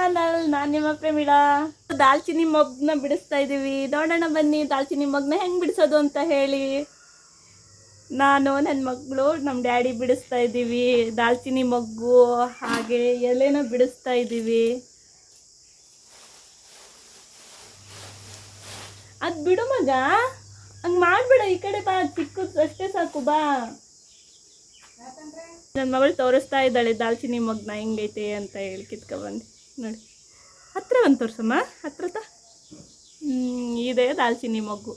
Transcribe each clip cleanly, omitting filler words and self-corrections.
Channel. ನಾನು ನಿಮ್ಮ ಪ್ರೇಮಿಳಾ. ದಾಲ್ಚಿನ್ನಿ ಮೊಗ್ನ ಬಿಡಿಸ್ತಾ ಇದ್ದೀವಿ. ನೋಡೋಣ ಬನ್ನಿ ದಾಲ್ಚಿನ್ನಿ ಮೊಗ್ನ ಹೆಂಗೆ ಬಿಡಿಸೋದು ಅಂತ ಹೇಳಿ. ನಾನು ನನ್ನ ಮಗಳು ನಮ್ಮ ಡ್ಯಾಡಿ ಬಿಡಿಸ್ತಾ ಇದ್ದೀವಿ ದಾಲ್ಚಿನ್ನಿ ಮೊಗ್ಗು, ಹಾಗೆ ಎಲೆನ ಬಿಡಿಸ್ತಾ ಇದ್ದೀವಿ. ಅದು ಬಿಡು ಮಗ, ಹಂಗೆ ಮಾಡಬೇಡ, ಈ ಕಡೆ ಬಾ, ಚಿಕ್ಕದು ಅಷ್ಟೇ ಸಾಕು, ಬಾ. ನನ್ನ ಮಗಳು ತೋರಿಸ್ತಾ ಇದ್ದಾಳೆ ದಾಲ್ಚಿನ್ನಿ ಮೊಗ್ನ ಹೆಂಗೈತೆ ಅಂತ ಹೇಳಿ ಕಿತ್ಕೊಬಂದು. ನೋಡಿ ಹತ್ರ ಬಂದು ತೋರ್ಸಮ್ಮ, ಹತ್ರತ. ಇದೆ ದಾಲ್ಚಿನ್ನಿ ಮೊಗ್ಗು.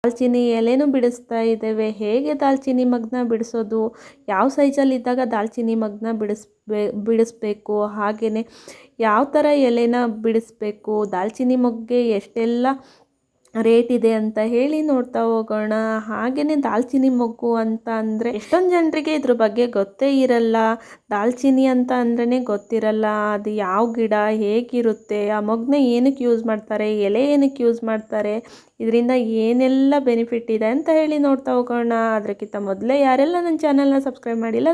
ದಾಲ್ಚಿನ್ನಿ ಎಲೆನೂ ಬಿಡಿಸ್ತಾ ಇದ್ದೇವೆ. ಹೇಗೆ ದಾಲ್ಚಿನ್ನಿ ಮೊಗ್ನ ಬಿಡಿಸೋದು, ಯಾವ ಸೈಜಲ್ಲಿ ಇದ್ದಾಗ ದಾಲ್ಚಿನ್ನಿ ಮೊಗ್ನ ಬಿಡಿಸ್ಬೇಕು, ಹಾಗೆಯೇ ಯಾವ ಥರ ಎಲೆನ ಬಿಡಿಸ್ಬೇಕು, ದಾಲ್ಚಿನ್ನಿ ಮೊಗ್ಗೆ ಎಷ್ಟೆಲ್ಲ ರೇಟ್ ಇದೆ ಅಂತ ಹೇಳಿ ನೋಡ್ತಾ ಹೋಗೋಣ. ಹಾಗೆಯೇ ದಾಲ್ಚಿನ್ನಿ ಮೊಗ್ಗು ಅಂತ ಅಂದರೆ ಎಷ್ಟೊಂದು ಜನರಿಗೆ ಇದ್ರ ಬಗ್ಗೆ ಗೊತ್ತೇ ಇರಲ್ಲ. ದಾಲ್ಚಿನ್ನಿ ಅಂತ ಅಂದ್ರೇ ಗೊತ್ತಿರಲ್ಲ, ಅದು ಯಾವ ಗಿಡ, ಹೇಗಿರುತ್ತೆ, ಆ ಮೊಗ್ನ ಏನಕ್ಕೆ ಯೂಸ್ ಮಾಡ್ತಾರೆ, ಎಲೆ ಏನಕ್ಕೆ ಯೂಸ್ ಮಾಡ್ತಾರೆ, ಇದರಿಂದ ಏನೆಲ್ಲ ಬೆನಿಫಿಟ್ ಇದೆ ಅಂತ ಹೇಳಿ ನೋಡ್ತಾ ಹೋಗೋಣ. ಅದಕ್ಕಿಂತ ಮೊದಲೇ ಯಾರೆಲ್ಲ ನನ್ನ ಚಾನಲ್ನ ಸಬ್ಸ್ಕ್ರೈಬ್ ಮಾಡಿಲ್ಲ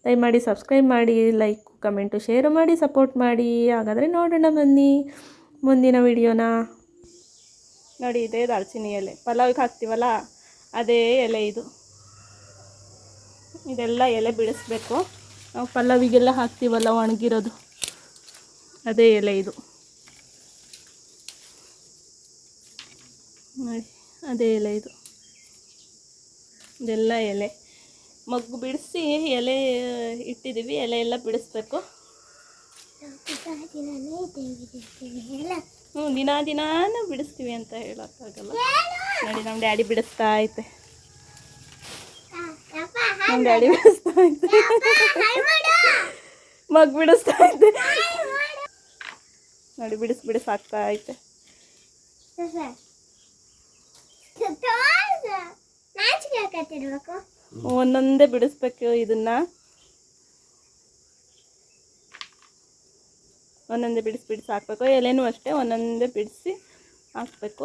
ದಯಮಾಡಿ ಸಬ್ಸ್ಕ್ರೈಬ್ ಮಾಡಿ, ಲೈಕ್ ಕಮೆಂಟು ಶೇರು ಮಾಡಿ ಸಪೋರ್ಟ್ ಮಾಡಿ. ಹಾಗಾದರೆ ನೋಡೋಣ ಬನ್ನಿ ಮುಂದಿನ ವಿಡಿಯೋನ. ನೋಡಿ ಇದೇ ದಾಲ್ಚಿನ್ನಿ ಎಲೆ, ಪಲಾವಿಗೆ ಹಾಕ್ತೀವಲ್ಲ ಅದೇ ಎಲೆ ಇದು. ಇದೆಲ್ಲ ಎಲೆ ಬಿಡಿಸ್ಬೇಕು. ನಾವು ಪಲಾವಿಗೆಲ್ಲ ಹಾಕ್ತೀವಲ್ಲ ಒಣಗಿರೋದು, ಅದೇ ಎಲೆ ಇದು. ನೋಡಿ ಅದೇ ಎಲೆ ಇದು. ಇದೆಲ್ಲ ಎಲೆ ಮೊಗ್ಗು ಬಿಡಿಸಿ ಎಲೆ ಇಟ್ಟಿದ್ದೀವಿ. ಎಲೆ ಎಲ್ಲ ಬಿಡಿಸ್ಬೇಕು. ದಿನಾನು ಬಿಡಿಸ್ತೀವಿ ಅಂತ ಹೇಳೋಕ್ಕಾಗಲ್ಲ. ನೋಡಿ ನಮ್ಮ ಡ್ಯಾಡಿ ಬಿಡಿಸ್ತಾ ಐತೆ, ನಮ್ಮ ಡ್ಯಾಡಿ ಬಿಡಿಸ್ತಾ ಐತೆ, ಮಗ್ ಬಿಡಿಸ್ತಾ ಐತೆ. ನೋಡಿ ಬಿಡಿಸ್ ಆಗ್ತಾ ಐತೆ. ಒಂದೊಂದೇ ಬಿಡಿಸ್ಬೇಕು. ಇದನ್ನ ಒಂದೊಂದೇ ಬಿಡಿಸಿ ಹಾಕಬೇಕು. ಎಲೆನೂ ಅಷ್ಟೇ ಒಂದೊಂದೇ ಬಿಡಿಸಿ ಹಾಕಬೇಕು.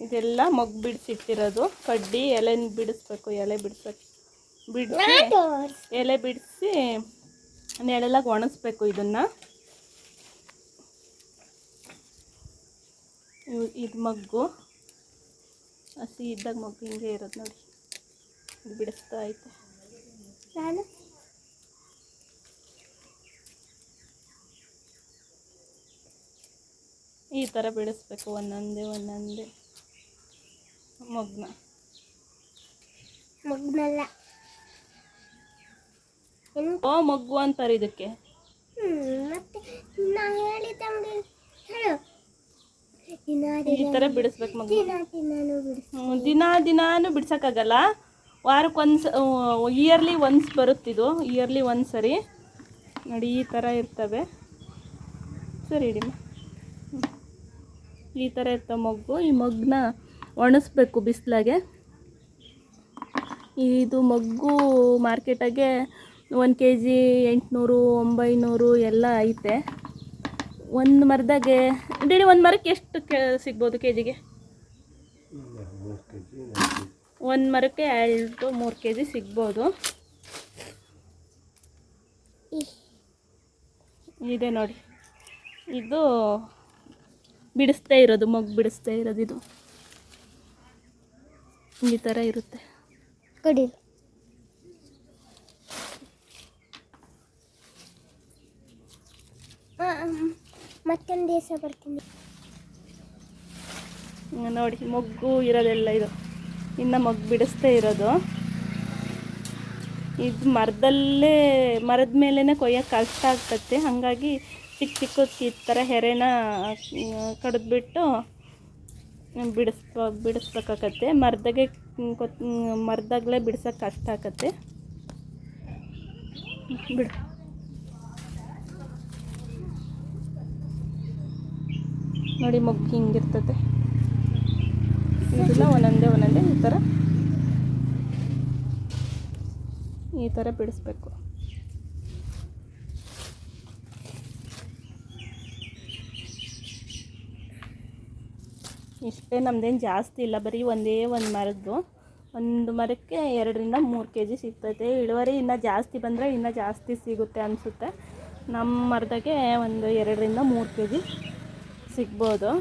ಇದೆಲ್ಲ ಮೊಗ್ಗು ಬಿಡಿಸಿಟ್ಟಿರೋದು ಕಡ್ಡಿ. ಎಲೆನ ಬಿಡಿಸ್ಬೇಕು, ಎಲೆ ಬಿಡಿಸಿ ಎಲೆ ಬಿಡಿಸಿ ನೆರಳಾಗಿ ಒಣಗಿಸ್ಬೇಕು. ಇದನ್ನು ಇದು ಮೊಗ್ಗು ಹಸಿ ಇದ್ದಾಗ ಮೊಗ್ಗು ಹಿಂಗೆ ಇರೋದು ನೋಡಿ. ಇದು ಬಿಡಿಸ್ತಾ ಐತೆ. ನಾನು ಈ ಥರ ಬಿಡಿಸ್ಬೇಕು ಒಂದೊಂದೇ ಮೊಗ್ನಲ್ಲ. ಮೊಗ್ಗು ಅಂತಾರೆ ಇದಕ್ಕೆ. ಈ ಥರ ಬಿಡಿಸ್ಬೇಕು ಮಗು. ದಿನಾನು ಬಿಡ್ಸೋಕ್ಕಾಗಲ್ಲ. ವಾರಕ್ಕೊಂದು ಇಯರ್ಲಿ ಒನ್ಸ್ ಬರುತ್ತಿದು. ಇಯರ್ಲಿ ಒಂದು ಸರಿ ನೋಡಿ ಈ ಥರ ಇರ್ತವೆ. ಸರಿ ಇಡಿಮ್ಮ, ಈ ಥರ ಇರ್ತವೆ ಮೊಗ್ಗು. ಈ ಮೊಗ್ಗನ್ನ ಒಣಗಿಸ್ಬೇಕು ಬಿಸಿಲಾಗೆ. ಇದು ಮೊಗ್ಗು ಮಾರ್ಕೆಟಾಗೆ 1 kg 800 900 ಎಲ್ಲ ಐತೆ. ಒಂದು ಮರದಾಗೆ ಡೇಲಿ ಒಂದು ಮರಕ್ಕೆ ಎಷ್ಟು ಸಿಗ್ಬೋದು ಕೆಜಿಗೆ? ಒಂದು ಮರಕ್ಕೆ 2-3 kg ಸಿಗ್ಬೋದು. ಇದೆ ನೋಡಿ, ಇದು ಬಿಡಿಸ್ತಾ ಇರೋದು, ಮೊಗ್ಗು ಬಿಡಿಸ್ತಾ ಇರೋದು. ಇದು ಈ ಥರ ಇರುತ್ತೆ. ಕಡಿ ಮತ್ತೊಂದು ದಿವಸ ಬರ್ತೀನಿ ನೋಡಿ. ಮೊಗ್ಗು ಇರೋದೆಲ್ಲ ಇದು ಇನ್ನು ಮೊಗ್ಗು ಬಿಡಿಸ್ತಾ ಇರೋದು. ಇದು ಮರದ ಮೇಲೇ ಕೊಯ್ಯೋಕ್ಕೆ ಕಷ್ಟ ಆಗ್ತದೆ. ಹಾಗಾಗಿ ಚಿಕ್ಕ ಈ ಥರ ಹೆರೆನ ಕಡಿದ್ಬಿಟ್ಟು ಬಿಡಿಸ್ಬೇಕಾಗತ್ತೆ. ಮರದಾಗಲೇ ಬಿಡ್ಸೋಕ್ಕೆ ಕಷ್ಟ ಆಗತ್ತೆ. ಬಿಡು. ನೋಡಿ ಮೊಗ್ಗು ಹಿಂಗಿರ್ತದೆ. ಇದೆಲ್ಲ ಒಂದೊಂದೇ ಈ ಥರ ಬಿಡಿಸ್ಬೇಕು. ಇಷ್ಟೇ, ನಮ್ಮದೇನು ಜಾಸ್ತಿ ಇಲ್ಲ, ಬರೀ ಒಂದೇ ಒಂದು ಮರದ್ದು. ಒಂದು ಮರಕ್ಕೆ 2-3 kg ಸಿಗ್ತೈತೆ. ಇಳುವರಿ ಇನ್ನೂ ಜಾಸ್ತಿ ಬಂದರೆ ಇನ್ನೂ ಜಾಸ್ತಿ ಸಿಗುತ್ತೆ ಅನಿಸುತ್ತೆ. ನಮ್ಮ ಮರದಾಗೆ ಒಂದು 2-3 ಕೆ ಜಿ ಸಿಗ್ಬೋದು.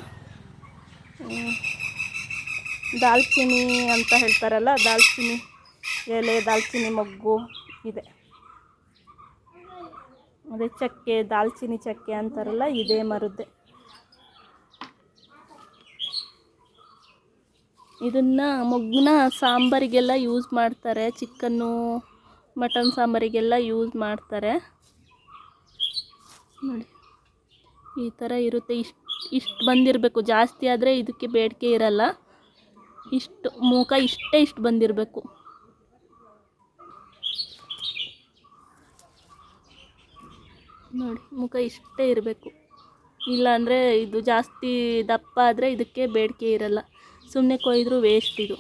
ದಾಲ್ಚಿನ್ನಿ ಅಂತ ಹೇಳ್ತಾರಲ್ಲ, ದಾಲ್ಚಿನ್ನಿ ಎಲೆ, ದಾಲ್ಚಿನ್ನಿ ಮೊಗ್ಗು ಇದೆ. ಅದೇ ಚಕ್ಕೆ, ದಾಲ್ಚಿನ್ನಿ ಚಕ್ಕೆ ಅಂತಾರಲ್ಲ, ಇದೇ ಮರದ್ದೇ. ಇದನ್ನು ಮೊಗ್ಗನ್ನ ಸಾಂಬಾರಿಗೆಲ್ಲ ಯೂಸ್ ಮಾಡ್ತಾರೆ, ಚಿಕನ್ನು ಮಟನ್ ಸಾಂಬಾರಿಗೆಲ್ಲ ಯೂಸ್ ಮಾಡ್ತಾರೆ. ನೋಡಿ ಈ ಥರ ಇರುತ್ತೆ. ಇಷ್ಟು ಬಂದಿರಬೇಕು, ಜಾಸ್ತಿ ಆದರೆ ಇದಕ್ಕೆ ಬೇಡಿಕೆ ಇರಲ್ಲ. ಇಷ್ಟು ಮುಖ ಇಷ್ಟು ಬಂದಿರಬೇಕು. ನೋಡಿ ಮುಖ ಇಷ್ಟೇ ಇರಬೇಕು, ಇಲ್ಲಾಂದರೆ ಇದು ಜಾಸ್ತಿ ದಪ್ಪ ಆದರೆ ಇದಕ್ಕೆ ಬೇಡಿಕೆ ಇರಲ್ಲ. ಸುಮ್ಮನೆ ಕೊಯ್ದರೂ ವೇಸ್ಟ್. ಇದು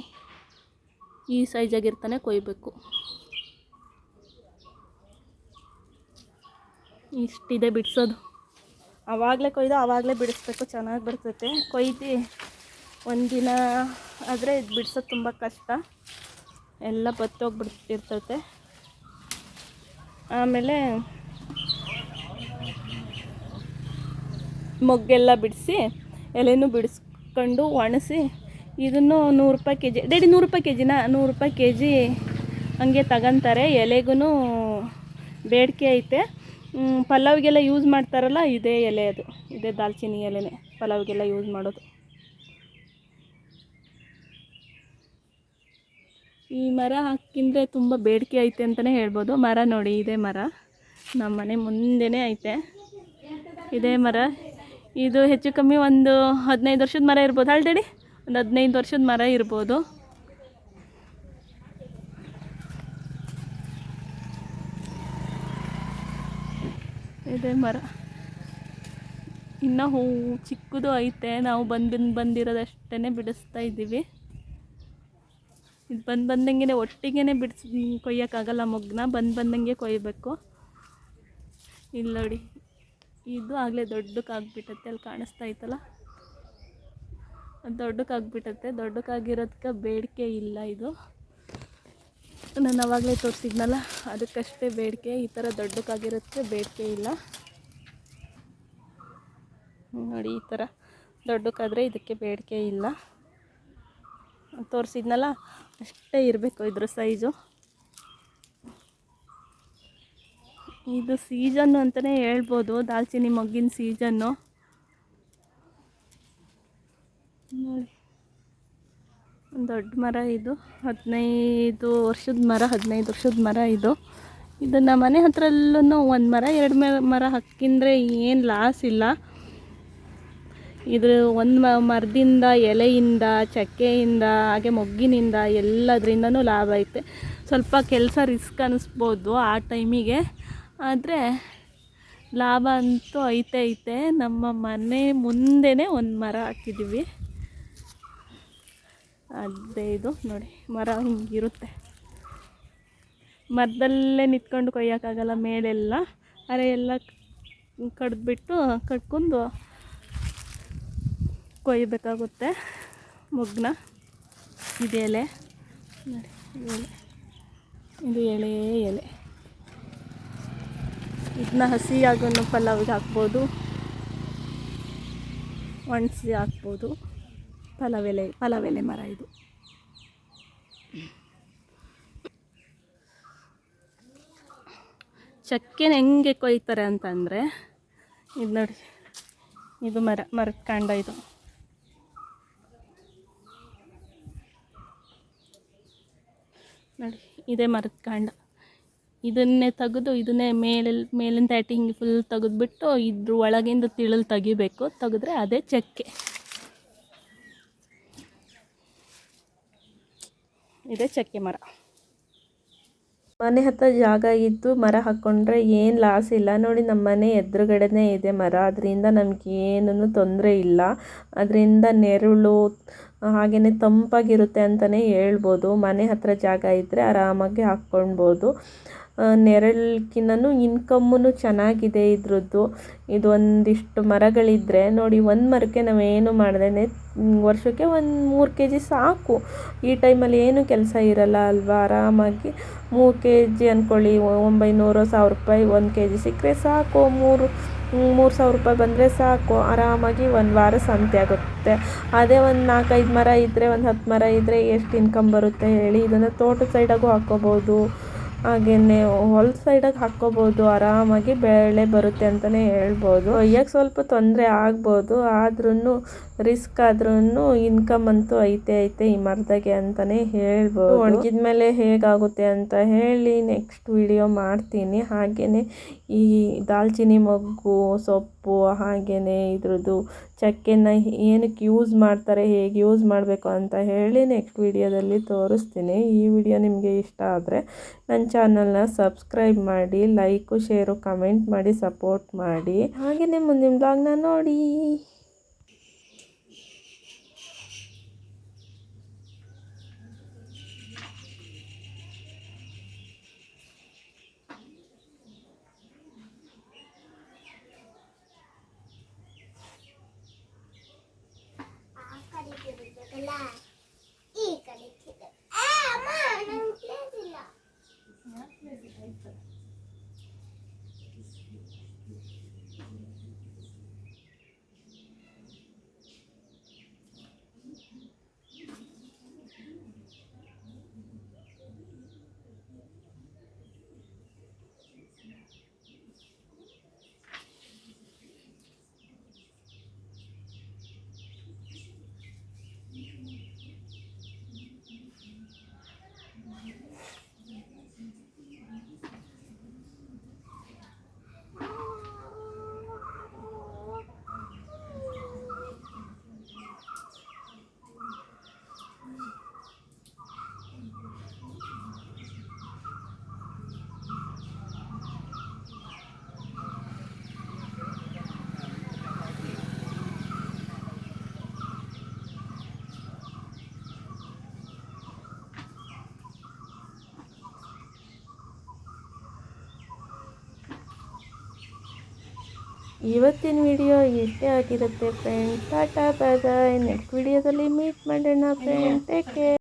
ಈ ಸೈಜಾಗಿರ್ತಾನೆ ಕೊಯ್ಬೇಕು. ಇಷ್ಟಿದೆ ಬಿಡಿಸೋದು. ಆವಾಗಲೇ ಕೊಯ್ದು ಆವಾಗಲೇ ಬಿಡಿಸ್ಬೇಕು, ಚೆನ್ನಾಗಿ ಬರ್ತೈತೆ. ಕೊಯ್ದು ಒಂದಿನ ಆದರೆ ಇದು ಬಿಡ್ಸೋದು ತುಂಬ ಕಷ್ಟ, ಎಲ್ಲ ಬತ್ತೋಗ್ಬಿಡ್ತಿರ್ತೈತೆ. ಆಮೇಲೆ ಮೊಗ್ಗೆಲ್ಲ ಬಿಡಿಸಿ ಎಲೆನೂ ಬಿಡಿಸ್ಕೊಂಡು ಒಣಸಿ ಇದನ್ನು 100 ರೂಪಾಯಿ ಕೆ ಜಿ. ಡ್ಯಾಡಿ 100 ರೂಪಾಯಿ ಕೆ ಜಿನಾ? 100 ರೂಪಾಯಿ ಕೆ ಜಿ ಹಂಗೆ ತಗೊಂತಾರೆ. ಎಲೆಗೂ ಬೇಡಿಕೆ ಐತೆ. ಪಲಾವ್ಗೆಲ್ಲ ಯೂಸ್ ಮಾಡ್ತಾರಲ್ಲ, ಇದೇ ಎಲೆ, ಅದು ಇದೇ ದಾಲ್ಚಿನ್ನಿ ಎಲೆನೇ ಪಲಾವ್ಗೆಲ್ಲ ಯೂಸ್ ಮಾಡೋದು. ಈ ಮರ ಹಾಕಿಂದ್ರೆ ತುಂಬ ಬೇಡಿಕೆ ಐತೆ ಅಂತಲೇ ಹೇಳ್ಬೋದು. ಮರ ನೋಡಿ, ಇದೇ ಮರ ನಮ್ಮ ಮನೆ ಮುಂದೆನೇ ಐತೆ ಇದೇ ಮರ. ಇದು ಹೆಚ್ಚು ಕಮ್ಮಿ ಒಂದು 15 ವರ್ಷದ ಮರ ಇರ್ಬೋದು. ಆಲ್ರೆಡಿ ಒಂದು 15 ವರ್ಷದ ಮರ ಇರ್ಬೋದು. ಇದೇ ಮರ ಇನ್ನೂ ಹೂವು ಚಿಕ್ಕದು ಐತೆ. ನಾವು ಬಂದಿರೋದಷ್ಟೇ ಬಿಡಿಸ್ತಾ ಇದ್ದೀವಿ. ಇದು ಬಂದಂಗೆ ಒಟ್ಟಿಗೆ ಕೊಯ್ಯೋಕ್ಕಾಗಲ್ಲ. ಮೊಗ್ಗನ್ನ ಬಂದಂಗೆ ಕೊಯ್ಯಬೇಕು. ಇಲ್ಲಿ ನೋಡಿ, ಇದು ಆಗಲೇ ದೊಡ್ಡಕ್ಕಾಗ್ಬಿಟ್ಟತ್ತೆ. ಅಲ್ಲಿ ಕಾಣಿಸ್ತಾ ಐತಲ್ಲ, ದೊಡ್ಡಕ್ಕಾಗ್ಬಿಟ್ಟತ್ತೆ. ದೊಡ್ಡಕ್ಕಾಗಿರೋದಕ್ಕೆ ಬೇಡಿಕೆ ಇಲ್ಲ. ಇದು ನಾನು ಆವಾಗಲೇ ತೋರಿಸಿದ್ನಲ್ಲ, ಅದಕ್ಕಷ್ಟೇ ಬೇಡಿಕೆ. ಈ ಥರ ದೊಡ್ಡಕ್ಕಾಗಿರೋದಕ್ಕೆ ಬೇಡಿಕೆ ಇಲ್ಲ. ನೋಡಿ, ಈ ಥರ ದೊಡ್ಡಕ್ಕಾದರೆ ಇದಕ್ಕೆ ಬೇಡಿಕೆ ಇಲ್ಲ. ತೋರಿಸಿದ್ನಲ್ಲ, ಅಷ್ಟೇ ಇರಬೇಕು ಇದ್ರ ಸೈಜು. ಇದು ಸೀಸನ್ನು ಅಂತಲೇ ಹೇಳ್ಬೋದು, ದಾಲ್ಚಿನ್ನಿ ಮೊಗ್ಗಿನ ಸೀಸನ್ನು. ನೋಡಿ, ಒಂದು ದೊಡ್ಡ ಮರ ಇದು. 15 ವರ್ಷದ ಮರ ಇದು. ಇದನ್ನು ಮನೆ ಹತ್ರಲ್ಲೂ 1 ಮರ 2 ಮರ ಹಾಕಿಂದ್ರೆ ಏನು ಲಾಸ್ ಇಲ್ಲ. ಇದ್ರ ಒಂದು ಮರದಿಂದ, ಎಲೆಯಿಂದ, ಚಕ್ಕೆಯಿಂದ, ಹಾಗೆ ಮೊಗ್ಗಿನಿಂದ ಎಲ್ಲದರಿಂದನೂ ಲಾಭ ಐತೆ. ಸ್ವಲ್ಪ ಕೆಲಸ ರಿಸ್ಕ್ ಅನ್ನಿಸ್ಬೋದು ಆ ಟೈಮಿಗೆ, ಆದರೆ ಲಾಭ ಅಂತೂ ಐತೆ. ನಮ್ಮ ಮನೆ ಮುಂದೆನೇ ಒಂದು ಮರ ಹಾಕಿದ್ದೀವಿ. ಅದೇ ಇದು ನೋಡಿ, ಮರ ಹಿಂಗಿರುತ್ತೆ. ಮರದಲ್ಲೇ ನಿಂತ್ಕೊಂಡು ಕೊಯ್ಯೋಕ್ಕಾಗಲ್ಲ, ಮೇಲೆಲ್ಲ ಅರೆ ಎಲ್ಲ ಕಡ್ಕೊಂಡು ಕೊಯ್ಯಬೇಕಾಗುತ್ತೆ ಮೊಗ್ಗನ್ನ. ಇದು ಎಲೆ ನೋಡಿ, ಇದು ಎಳೆ. ಇದನ್ನ ಹಸಿಯಾಗೂ ಪಲಾವಿಗೆ ಹಾಕ್ಬೋದು, ಒಣಸಿ ಹಾಕ್ಬೋದು. ಪಲಾವೆಲೆ ಮರ ಇದು. ಚಕ್ಕೆನ ಹೆಂಗೆ ಕೊಯ್ತಾರೆ ಅಂತಂದರೆ, ಇದು ನೋಡಿ, ಇದು ಮರದ ಕಾಂಡ. ಇದು ನೋಡಿ, ಇದೇ ಮರದ ಕಾಂಡ. ಇದನ್ನೇ ತೆಗೆದು ಇದನ್ನೇ ಮೇಲಿನ ತ್ಯಾಟಿ ಹಿಂಗೆ ಫುಲ್ ತೆಗೆದ್ಬಿಟ್ಟು ಇದ್ರ ಒಳಗಿಂದ ತಿಳಲು ತೆಗಿಬೇಕು. ತೆಗೆದ್ರೆ ಅದೇ ಚಕ್ಕೆ. ಇದೇ ಚಕ್ಕೆ ಮರ. ಮನೆ ಹತ್ರ ಜಾಗ ಇದ್ದು ಮರ ಹಾಕ್ಕೊಂಡ್ರೆ ಏನು ಲಾಸ್ ಇಲ್ಲ. ನೋಡಿ, ನಮ್ಮ ಮನೆ ಎದುರುಗಡೆನೇ ಇದೆ ಮರ. ಅದರಿಂದ ನಮಗೇನೂ ತೊಂದರೆ ಇಲ್ಲ. ಅದರಿಂದ ನೆರಳು ಹಾಗೆಯೇ ತಂಪಾಗಿರುತ್ತೆ ಅಂತಲೇ ಹೇಳ್ಬೋದು. ಮನೆ ಹತ್ರ ಜಾಗ ಇದ್ದರೆ ಆರಾಮಾಗಿ ಹಾಕ್ಕೊಳ್ಬೋದು. ನೆರಳಕ್ಕಿಂತನೂ ಇನ್ಕಮ್ಮು ಚೆನ್ನಾಗಿದೆ ಇದ್ರದ್ದು. ಇದು ಒಂದಿಷ್ಟು ಮರಗಳಿದ್ದರೆ ನೋಡಿ, ಒಂದು ಮರಕ್ಕೆ ನಾವೇನು ಮಾಡ್ದೇ ವರ್ಷಕ್ಕೆ ಒಂದು 3 kg ಸಾಕು. ಈ ಟೈಮಲ್ಲಿ ಏನು ಕೆಲಸ ಇರಲ್ಲ ಅಲ್ವಾ, ಆರಾಮಾಗಿ 3 kg ಅಂದ್ಕೊಳ್ಳಿ, 900-1000 ರೂಪಾಯಿ 1 kg ಸಿಕ್ಕರೆ ಸಾಕು. 3,000 ರೂಪಾಯಿ ಬಂದರೆ ಸಾಕು, ಆರಾಮಾಗಿ ಒಂದು ವಾರ ಸಂತೆ ಆಗುತ್ತೆ. ಅದೇ ಒಂದು 4-5 ಮರ ಇದ್ದರೆ, ಒಂದು 10 ಮರ ಇದ್ದರೆ ಎಷ್ಟು ಇನ್ಕಮ್ ಬರುತ್ತೆ ಹೇಳಿ. ಇದನ್ನು ತೋಟದ ಸೈಡಾಗೂ ಹಾಕ್ಕೋಬೋದು, ಹಾಗೆಯೇ ಹೊಲದ ಸೈಡಾಗಿ ಹಾಕ್ಕೋಬೋದು. ಆರಾಮಾಗಿ ಬೆಳೆ ಬರುತ್ತೆ ಅಂತಲೇ ಹೇಳ್ಬೋದು. ಕೊಯ್ಯೋಕ್ಕೆ ಸ್ವಲ್ಪ ತೊಂದರೆ ಆಗ್ಬೋದು, ಆದ್ರೂ ರಿಸ್ಕ್ ಆದ್ರೂ ಇನ್ಕಮ್ ಅಂತೂ ಐತೆ ಈ ಮರದಾಗೆ ಅಂತಲೇ ಹೇಳ್ಬೋದು. ಒಣಗಿದ ಮೇಲೆ ಹೇಗಾಗುತ್ತೆ ಅಂತ ಹೇಳಿ ನೆಕ್ಸ್ಟ್ ವಿಡಿಯೋ ಮಾಡ್ತೀನಿ. ಹಾಗೆಯೇ ಈ ದಾಲ್ಚಿನ್ನಿ ಮೊಗ್ಗು ಸೊಪ್ಪು, ಹಾಗೆಯೇ ಇದ್ರದ್ದು ಚಕ್ಕೆನ ಏನಕ್ಕೆ ಯೂಸ್ ಮಾಡ್ತಾರೆ, ಹೇಗೆ ಯೂಸ್ ಮಾಡಬೇಕು ಅಂತ ಹೇಳಿ ನೆಕ್ಸ್ಟ್ ವಿಡಿಯೋದಲ್ಲಿ ತೋರಿಸ್ತೀನಿ. ಈ ವಿಡಿಯೋ ನಿಮಗೆ ಇಷ್ಟ ಆದರೆ ನನ್ನ ಚಾನಲ್ನ ಸಬ್ಸ್ಕ್ರೈಬ್ ಮಾಡಿ, ಲೈಕು ಶೇರು ಕಮೆಂಟ್ ಮಾಡಿ ಸಪೋರ್ಟ್ ಮಾಡಿ. ಹಾಗೆಯೇ ಮುಂದಿನ ಬ್ಲಾಗ್ನ ನೋಡಿ. ಇವತ್ತಿನ ವಿಡಿಯೋ ಇಷ್ಟೇ ಆಗಿರುತ್ತೆ ಫ್ರೆಂಡ್ಸ್. ಟಾಟಾ ಬಾಯ್ ಬಾಯ್. ನೆಕ್ಸ್ಟ್ ವಿಡಿಯೋದಲ್ಲಿ ಮೀಟ್ ಮಾಡೋಣ ಫ್ರೆಂಡ್. Take care.